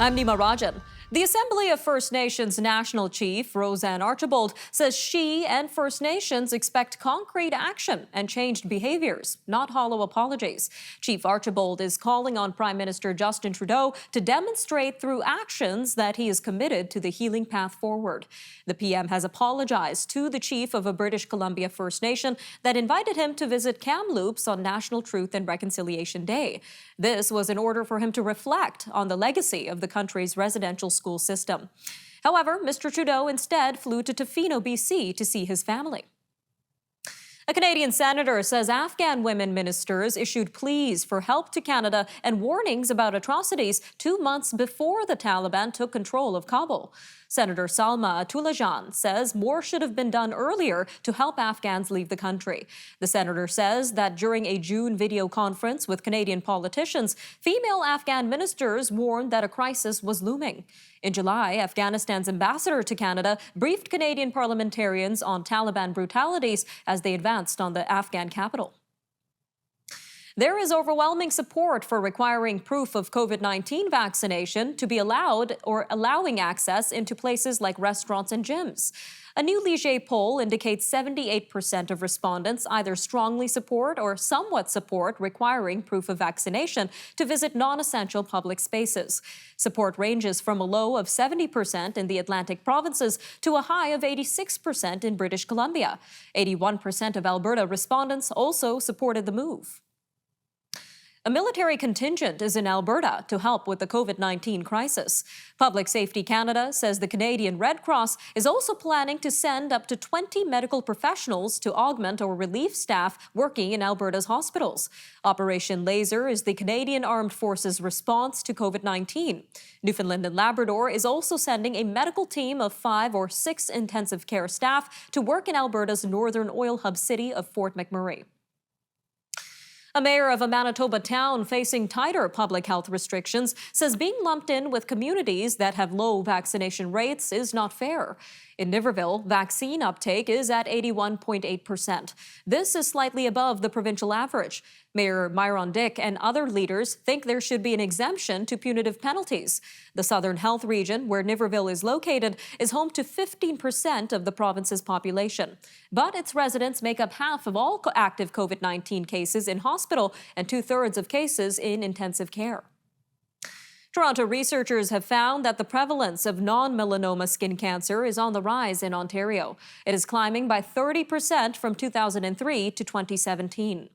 I'm Nima Rajan. The Assembly of First Nations National Chief, Rajan, says she and First Nations expect concrete action and changed behaviors, not hollow apologies. Chief Archibald is calling on Prime Minister Justin Trudeau to demonstrate through actions that he is committed to the healing path forward. The PM has apologized to the chief of a British Columbia First Nation that invited him to visit Kamloops on National Truth and Reconciliation Day. This was in order for him to reflect on the legacy of the country's residential school system. However, Mr. Trudeau instead flew to Tofino, BC to see his family. A Canadian senator says Afghan women ministers issued pleas for help to Canada and warnings about atrocities 2 months before the Taliban took control of Kabul. Senator Salma Tulajan says more should have been done earlier to help Afghans leave the country. The senator says that during a June video conference with Canadian politicians, female Afghan ministers warned that a crisis was looming. In July, Afghanistan's ambassador to Canada briefed Canadian parliamentarians on Taliban brutalities as they advanced on the Afghan capital. There is overwhelming support for requiring proof of COVID-19 vaccination to be allowed or allowing access into places like restaurants and gyms. A new Leger poll indicates 78% of respondents either strongly support or somewhat support requiring proof of vaccination to visit non-essential public spaces. Support ranges from a low of 70% in the Atlantic provinces to a high of 86% in British Columbia. 81% of Alberta respondents also supported the move. A military contingent is in Alberta to help with the COVID-19 crisis. Public Safety Canada says the Canadian Red Cross is also planning to send up to 20 medical professionals to augment or relief staff working in Alberta's hospitals. Operation Laser is the Canadian Armed Forces response to COVID-19. Newfoundland and Labrador is also sending a medical team of 5 or 6 intensive care staff to work in Alberta's northern oil hub city of Fort McMurray. A mayor of a Manitoba town facing tighter public health restrictions says being lumped in with communities that have low vaccination rates is not fair. In Niverville, vaccine uptake is at 81.8%. This is slightly above the provincial average. Mayor Myron Dick and other leaders think there should be an exemption to punitive penalties. The Southern Health Region, where Niverville is located, is home to 15% of the province's population. But its residents make up half of all active COVID-19 cases in hospital and 2/3 of cases in intensive care. Toronto researchers have found that the prevalence of non-melanoma skin cancer is on the rise in Ontario. It is climbing by 30% from 2003 to 2017.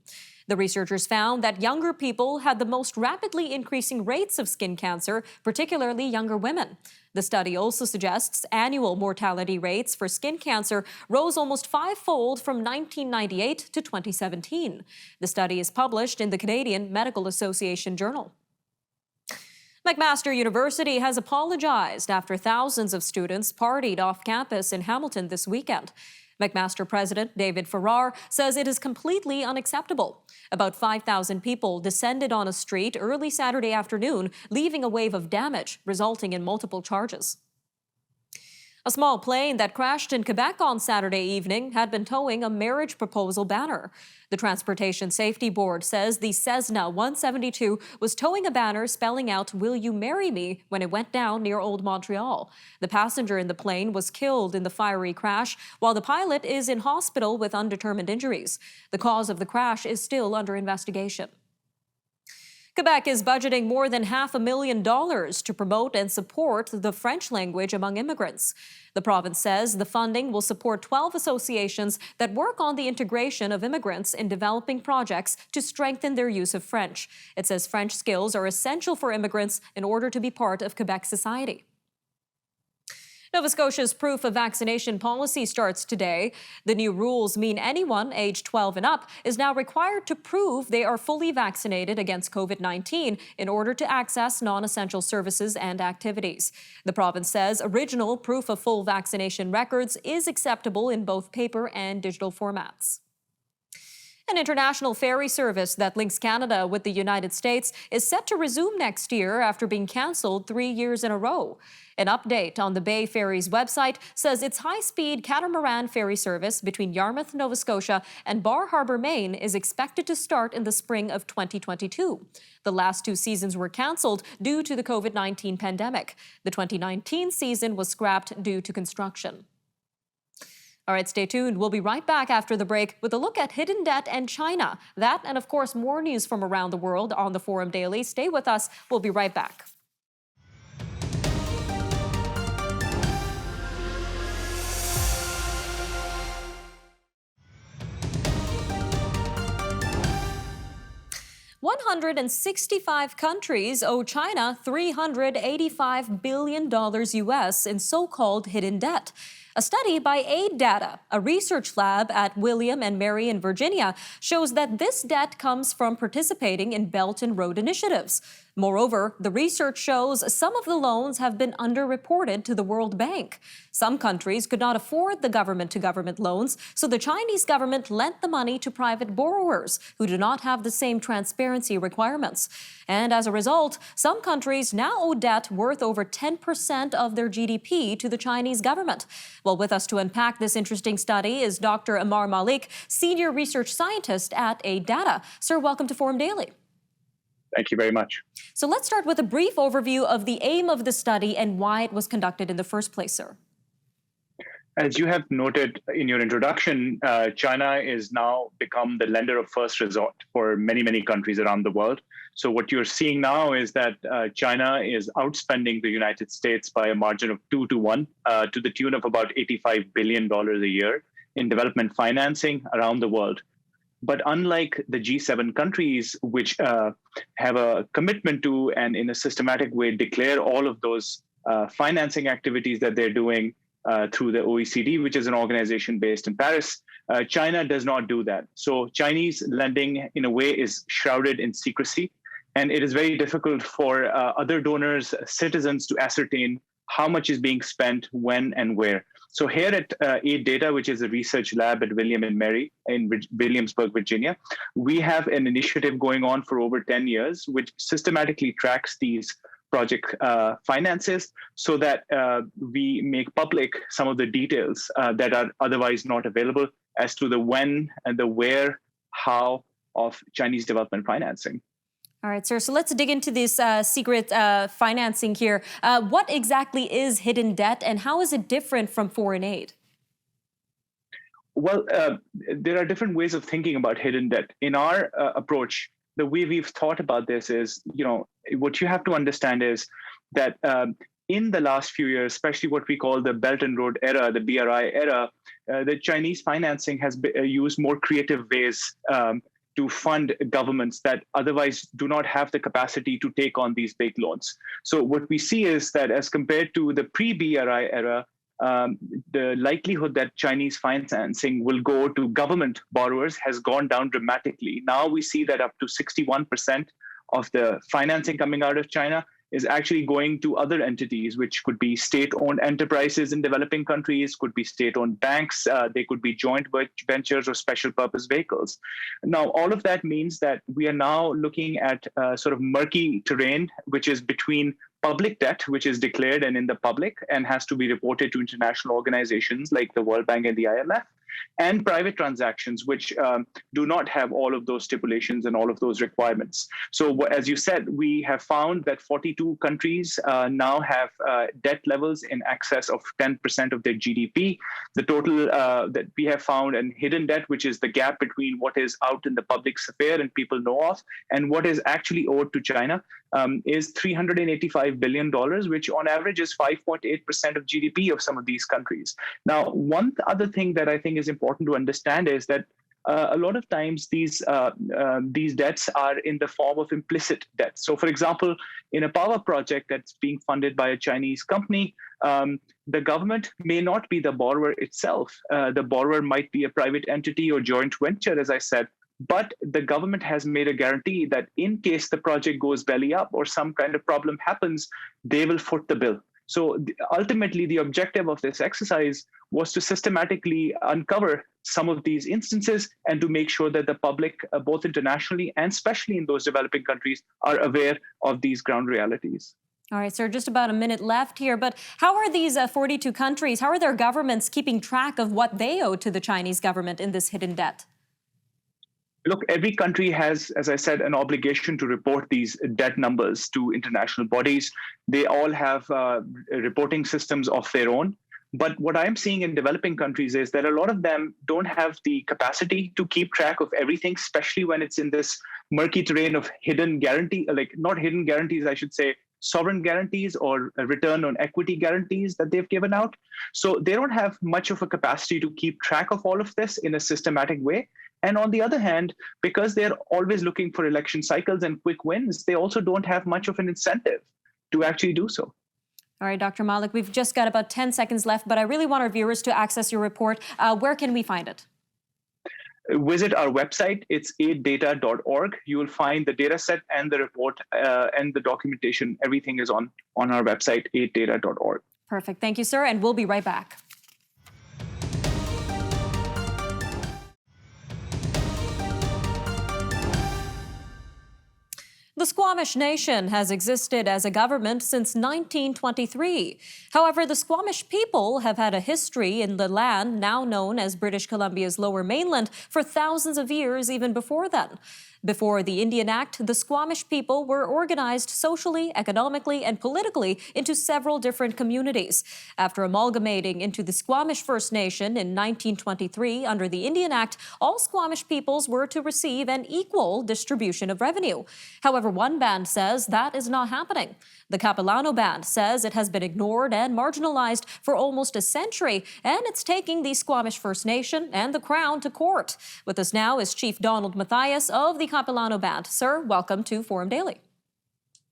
The researchers found that younger people had the most rapidly increasing rates of skin cancer, particularly younger women. The study also suggests annual mortality rates for skin cancer rose almost 5-fold from 1998 to 2017. The study is published in the Canadian Medical Association Journal. McMaster University has apologized after thousands of students partied off campus in Hamilton this weekend. McMaster President David Farrar says it is completely unacceptable. About 5,000 people descended on a street early Saturday afternoon, leaving a wave of damage, resulting in multiple charges. A small plane that crashed in Quebec on Saturday evening had been towing a marriage proposal banner. The Transportation Safety Board says the Cessna 172 was towing a banner spelling out "Will you marry me?" when it went down near Old Montreal. The passenger in the plane was killed in the fiery crash, while the pilot is in hospital with undetermined injuries. The cause of the crash is still under investigation. Quebec is budgeting more than $500,000 to promote and support the French language among immigrants. The province says the funding will support 12 associations that work on the integration of immigrants in developing projects to strengthen their use of French. It says French skills are essential for immigrants in order to be part of Quebec society. Nova Scotia's proof of vaccination policy starts today. The new rules mean anyone aged 12 and up is now required to prove they are fully vaccinated against COVID-19 in order to access non-essential services and activities. The province says original proof of full vaccination records is acceptable in both paper and digital formats. An international ferry service that links Canada with the United States is set to resume next year after being cancelled 3 years in a row. An update on the Bay Ferries website says its high-speed catamaran ferry service between Yarmouth, Nova Scotia and Bar Harbor, Maine is expected to start in the spring of 2022. The last 2 seasons were cancelled due to the COVID-19 pandemic. The 2019 season was scrapped due to construction. All right, stay tuned. We'll be right back after the break with a look at hidden debt and China. That and, of course, more news from around the world on the Forum Daily. Stay with us. We'll be right back. $165 countries owe China $385 billion US in so-called hidden debt. A study by AidData, a research lab at William and Mary in Virginia, shows that this debt comes from participating in Belt and Road initiatives. Moreover, the research shows some of the loans have been underreported to the World Bank. Some countries could not afford the government-to-government loans, so the Chinese government lent the money to private borrowers who do not have the same transparency requirements. And as a result, some countries now owe debt worth over 10% of their GDP to the Chinese government. Well, with us to unpack this interesting study is Dr. Ammar Malik, Senior Research Scientist at AidData. Sir, welcome to Forum Daily. Thank you very much. So let's start with a brief overview of the aim of the study and why it was conducted in the first place, sir. As you have noted in your introduction, China is now become the lender of first resort for many, many countries around the world. So what you're seeing now is that China is outspending the United States by a margin of 2 to 1 to the tune of about $85 billion a year in development financing around the world. But unlike the G7 countries, which have a commitment to and in a systematic way declare all of those financing activities that they're doing through the OECD, which is an organization based in Paris, China does not do that. So Chinese lending, in a way, is shrouded in secrecy. And it is very difficult for other donors, citizens, to ascertain how much is being spent, when, and where. So here at AidData, which is a research lab at William and Mary in Williamsburg, Virginia, we have an initiative going on for over 10 years, which systematically tracks these project finances so that we make public some of the details that are otherwise not available as to the when and the where, how of Chinese development financing. All right, sir. So let's dig into this secret financing here. What exactly is hidden debt and how is it different from foreign aid? Well, there are different ways of thinking about hidden debt. In our approach, the way we've thought about this is, what you have to understand is that in the last few years, especially what we call the Belt and Road era, the BRI era, the Chinese financing has used more creative ways to fund governments that otherwise do not have the capacity to take on these big loans. So what we see is that as compared to the pre-BRI era, the likelihood that Chinese financing will go to government borrowers has gone down dramatically. Now we see that up to 61% of the financing coming out of China is actually going to other entities, which could be state-owned enterprises in developing countries, could be state-owned banks, they could be joint ventures or special purpose vehicles. Now, all of that means that we are now looking at sort of murky terrain, which is between public debt, which is declared and in the public and has to be reported to international organizations like the World Bank and the IMF, and private transactions, which do not have all of those stipulations and all of those requirements. So as you said, we have found that 42 countries now have debt levels in excess of 10% of their GDP. The total that we have found in hidden debt, which is the gap between what is out in the public sphere and people know of, and what is actually owed to China, is $385 billion, which on average is 5.8% of GDP of some of these countries. Now, one other thing that I think is important to understand is that a lot of times these debts are in the form of implicit debt. So, for example, in a power project that's being funded by a Chinese company, the government may not be the borrower itself. The borrower might be a private entity or joint venture, as I said. But the government has made a guarantee that in case the project goes belly up or some kind of problem happens, they will foot the bill. So ultimately, the objective of this exercise was to systematically uncover some of these instances and to make sure that the public, both internationally and especially in those developing countries, are aware of these ground realities. All right, sir, just about a minute left here. But how are these 42 countries, how are their governments keeping track of what they owe to the Chinese government in this hidden debt? Look, every country has, as I said, an obligation to report these debt numbers to international bodies. They all have reporting systems of their own. But what I'm seeing in developing countries is that a lot of them don't have the capacity to keep track of everything, especially when it's in this murky terrain of hidden guarantee, like not hidden guarantees, I should say, sovereign guarantees or a return on equity guarantees that they've given out. So they don't have much of a capacity to keep track of all of this in a systematic way. And on the other hand, because they're always looking for election cycles and quick wins, they also don't have much of an incentive to actually do so. All right, Dr. Malik, we've just got about 10 seconds left, but I really want our viewers to access your report. Where can we find it? Visit our website. It's AidData.org. You will find the data set and the report and the documentation. Everything is on our website, AidData.org. Perfect. Thank you, sir. And we'll be right back. The Squamish Nation has existed as a government since 1923. However, the Squamish people have had a history in the land now known as British Columbia's Lower Mainland for thousands of years even before then. Before the Indian Act, the Squamish people were organized socially, economically, and politically into several different communities. After amalgamating into the Squamish First Nation in 1923 under the Indian Act, all Squamish peoples were to receive an equal distribution of revenue. However, one band says that is not happening. The Capilano Band says it has been ignored and marginalized for almost a century, and it's taking the Squamish First Nation and the Crown to court. With us now is Chief Donald Matthias of the Capilano Band. Sir, welcome to Forum Daily.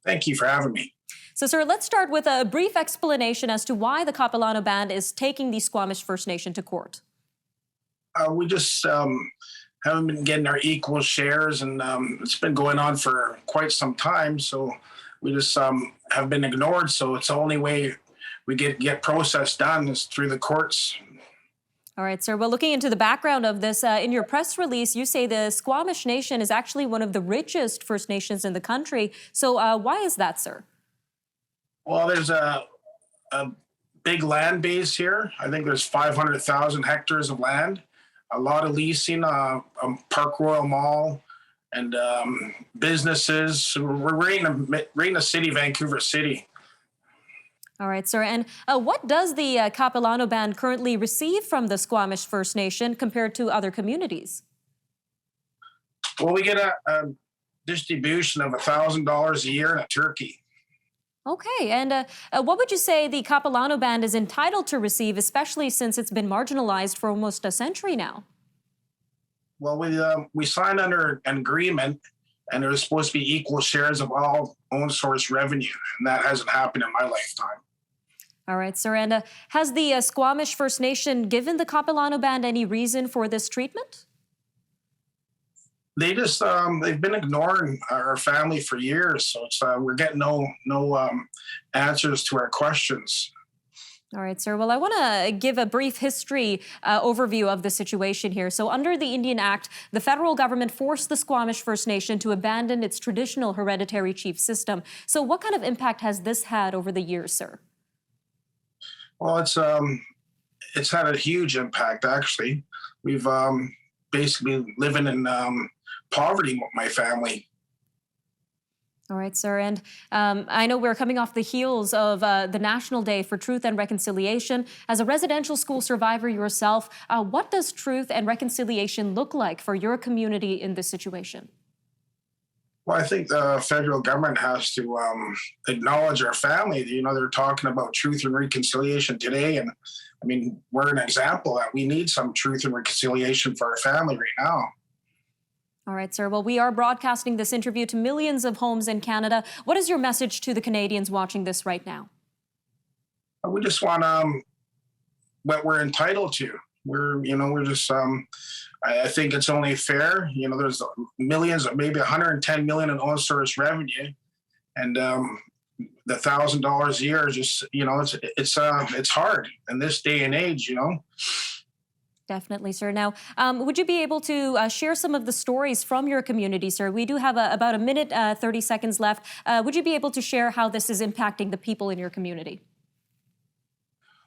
Thank you for having me. So, sir, let's start with a brief explanation as to why the Capilano Band is taking the Squamish First Nation to court. We just haven't been getting our equal shares, and it's been going on for quite some time. So we just have been ignored. So it's the only way we get process done is through the courts. All right, sir. Well, looking into the background of this, in your press release, you say the Squamish Nation is actually one of the richest First Nations in the country. So why is that, sir? Well, there's a big land base here. I think there's 500,000 hectares of land, a lot of leasing, Park Royal Mall, and businesses. So we're right in the city, Vancouver City. All right, sir. And what does the Capilano Band currently receive from the Squamish First Nation compared to other communities? Well, we get a distribution of $1,000 a year in a turkey. Okay. And what would you say the Capilano Band is entitled to receive, especially since it's been marginalized for almost a century now? Well, we signed under an agreement, and there was supposed to be equal shares of all own source revenue, and that hasn't happened in my lifetime. All right, sir. And has the Squamish First Nation given the Capilano Band any reason for this treatment? They just they've been ignoring our family for years, so it's we're getting no answers to our questions. All right, sir. Well, I want to give a brief history overview of the situation here. So under the Indian Act, the federal government forced the Squamish First Nation to abandon its traditional hereditary chief system. So what kind of impact has this had over the years, sir? Well, it's had a huge impact, actually. We've basically been living in poverty with my family. All right, sir. And I know we're coming off the heels of the National Day for Truth and Reconciliation. As a residential school survivor yourself, what does truth and reconciliation look like for your community in this situation? Well, I think the federal government has to acknowledge our family. You know, they're talking about truth and reconciliation today. And I mean, we're an example that we need some truth and reconciliation for our family right now. All right, sir. Well, we are broadcasting this interview to millions of homes in Canada. What is your message to the Canadians watching this right now? We just want what we're entitled to. We're just, I think it's only fair. You know, there's millions, maybe 110 million in own source revenue. And the $1,000 a year is just, it's hard in this day and age. Definitely, sir. Now, would you be able to share some of the stories from your community, sir? We do have about a minute, 30 seconds left. Would you be able to share how this is impacting the people in your community?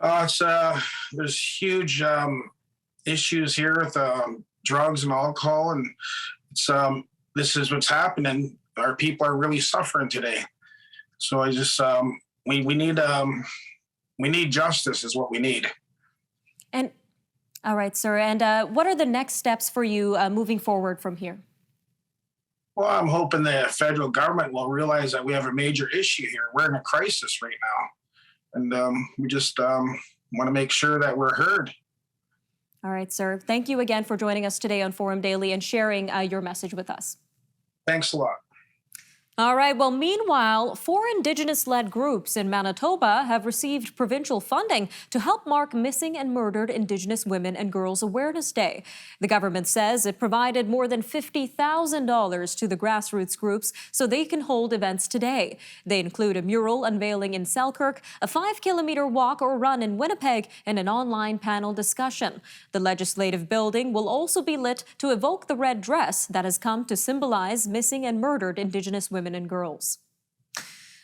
There's huge issues here with drugs and alcohol, and this is what's happening. Our people are really suffering today. So I just we need justice is what we need. And all right, sir. And what are the next steps for you moving forward from here? Well, I'm hoping the federal government will realize that we have a major issue here. We're in a crisis right now, and we just want to make sure that we're heard. All right, sir. Thank you again for joining us today on Forum Daily and sharing your message with us. Thanks a lot. All right. Well, meanwhile, 4 Indigenous-led groups in Manitoba have received provincial funding to help mark Missing and Murdered Indigenous Women and Girls Awareness Day. The government says it provided more than $50,000 to the grassroots groups so they can hold events today. They include a mural unveiling in Selkirk, a 5-kilometer walk or run in Winnipeg, and an online panel discussion. The legislative building will also be lit to evoke the red dress that has come to symbolize missing and murdered Indigenous women and girls.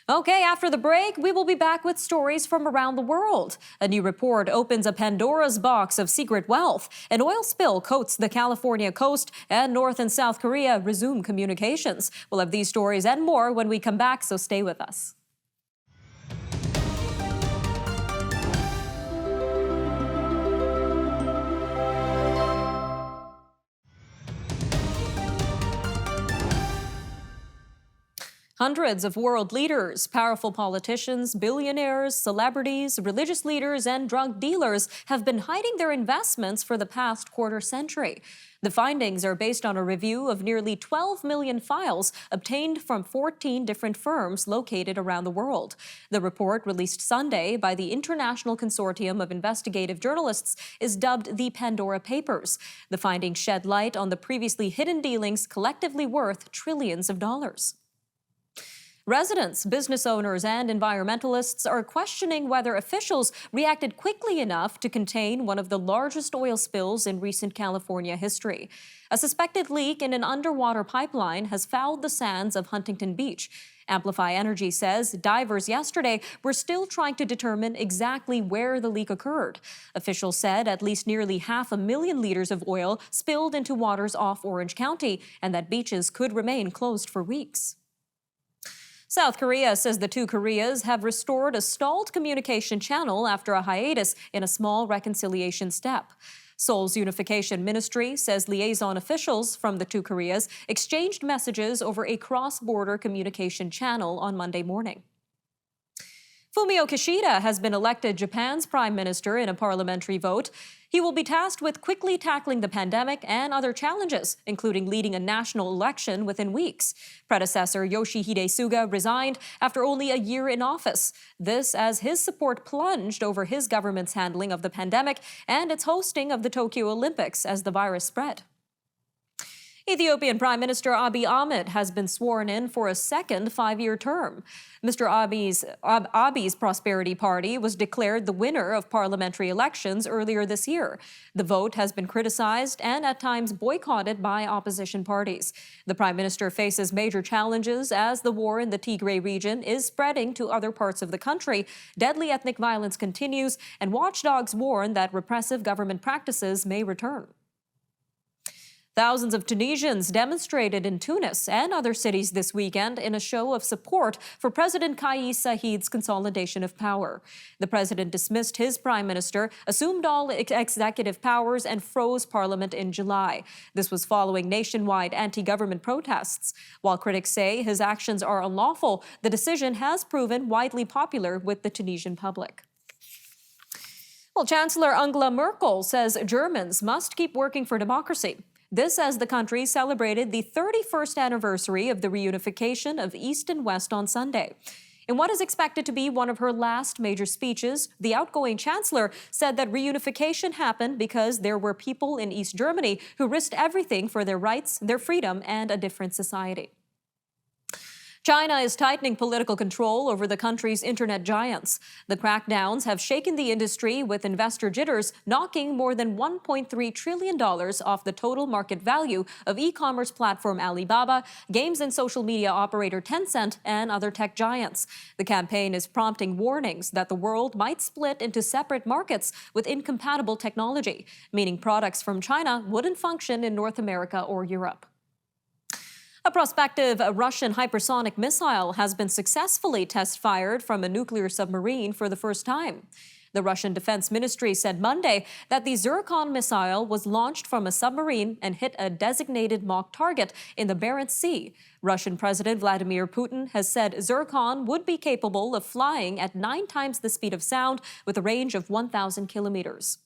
Okay, after the break, we will be back with stories from around the world. A new report opens a Pandora's box of secret wealth. An oil spill coats the California coast, and North and South Korea resume communications. We'll have these stories and more when we come back, so stay with us. Hundreds of world leaders, powerful politicians, billionaires, celebrities, religious leaders, and drug dealers have been hiding their investments for the past quarter century. The findings are based on a review of nearly 12 million files obtained from 14 different firms located around the world. The report, released Sunday by the International Consortium of Investigative Journalists, is dubbed the Pandora Papers. The findings shed light on the previously hidden dealings collectively worth trillions of dollars. Residents, business owners, and environmentalists are questioning whether officials reacted quickly enough to contain one of the largest oil spills in recent California history. A suspected leak in an underwater pipeline has fouled the sands of Huntington Beach. Amplify Energy says divers yesterday were still trying to determine exactly where the leak occurred. Officials said at least nearly 500,000 liters of oil spilled into waters off Orange County, and that beaches could remain closed for weeks. South Korea says the two Koreas have restored a stalled communication channel after a hiatus in a small reconciliation step. Seoul's Unification Ministry says liaison officials from the two Koreas exchanged messages over a cross-border communication channel on Monday morning. Fumio Kishida has been elected Japan's prime minister in a parliamentary vote. He will be tasked with quickly tackling the pandemic and other challenges, including leading a national election within weeks. Predecessor Yoshihide Suga resigned after only a year in office. This as his support plunged over his government's handling of the pandemic and its hosting of the Tokyo Olympics as the virus spread. Ethiopian Prime Minister Abiy Ahmed has been sworn in for a second 5-year term. Mr. Abiy's Prosperity Party was declared the winner of parliamentary elections earlier this year. The vote has been criticized and at times boycotted by opposition parties. The Prime Minister faces major challenges as the war in the Tigray region is spreading to other parts of the country. Deadly ethnic violence continues, and watchdogs warn that repressive government practices may return. Thousands of Tunisians demonstrated in Tunis and other cities this weekend in a show of support for President Kais Saied's consolidation of power. The president dismissed his prime minister, assumed all executive powers, and froze parliament in July. This was following nationwide anti-government protests. While critics say his actions are unlawful, the decision has proven widely popular with the Tunisian public. Well, Chancellor Angela Merkel says Germans must keep working for democracy. This as the country celebrated the 31st anniversary of the reunification of East and West on Sunday. In what is expected to be one of her last major speeches, the outgoing chancellor said that reunification happened because there were people in East Germany who risked everything for their rights, their freedom, and a different society. China is tightening political control over the country's internet giants. The crackdowns have shaken the industry, with investor jitters knocking more than $1.3 trillion off the total market value of e-commerce platform Alibaba, games and social media operator Tencent, and other tech giants. The campaign is prompting warnings that the world might split into separate markets with incompatible technology, meaning products from China wouldn't function in North America or Europe. A prospective Russian hypersonic missile has been successfully test-fired from a nuclear submarine for the first time. The Russian Defense Ministry said Monday that the Zircon missile was launched from a submarine and hit a designated mock target in the Barents Sea. Russian President Vladimir Putin has said Zircon would be capable of flying at 9 times the speed of sound with a range of 1,000 kilometers.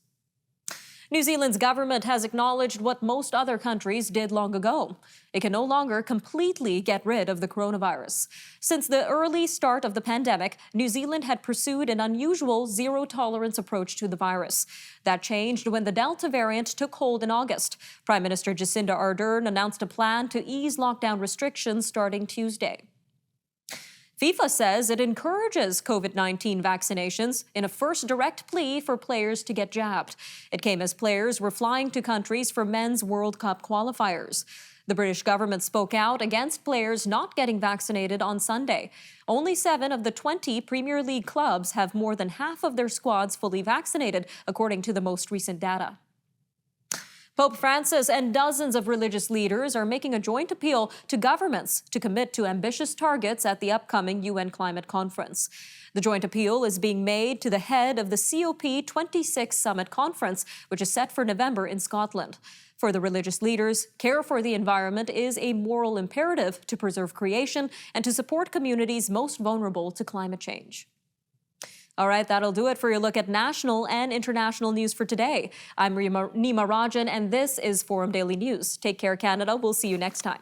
New Zealand's government has acknowledged what most other countries did long ago. It can no longer completely get rid of the coronavirus. Since the early start of the pandemic, New Zealand had pursued an unusual zero-tolerance approach to the virus. That changed when the Delta variant took hold in August. Prime Minister Jacinda Ardern announced a plan to ease lockdown restrictions starting Tuesday. FIFA says it encourages COVID-19 vaccinations in a first direct plea for players to get jabbed. It came as players were flying to countries for men's World Cup qualifiers. The British government spoke out against players not getting vaccinated on Sunday. Only 7 of the 20 Premier League clubs have more than half of their squads fully vaccinated, according to the most recent data. Pope Francis and dozens of religious leaders are making a joint appeal to governments to commit to ambitious targets at the upcoming UN climate conference. The joint appeal is being made to the head of the COP26 Summit Conference, which is set for November in Scotland. For the religious leaders, care for the environment is a moral imperative to preserve creation and to support communities most vulnerable to climate change. All right, that'll do it for your look at national and international news for today. I'm Nima Rajan, and this is Forum Daily News. Take care, Canada. We'll see you next time.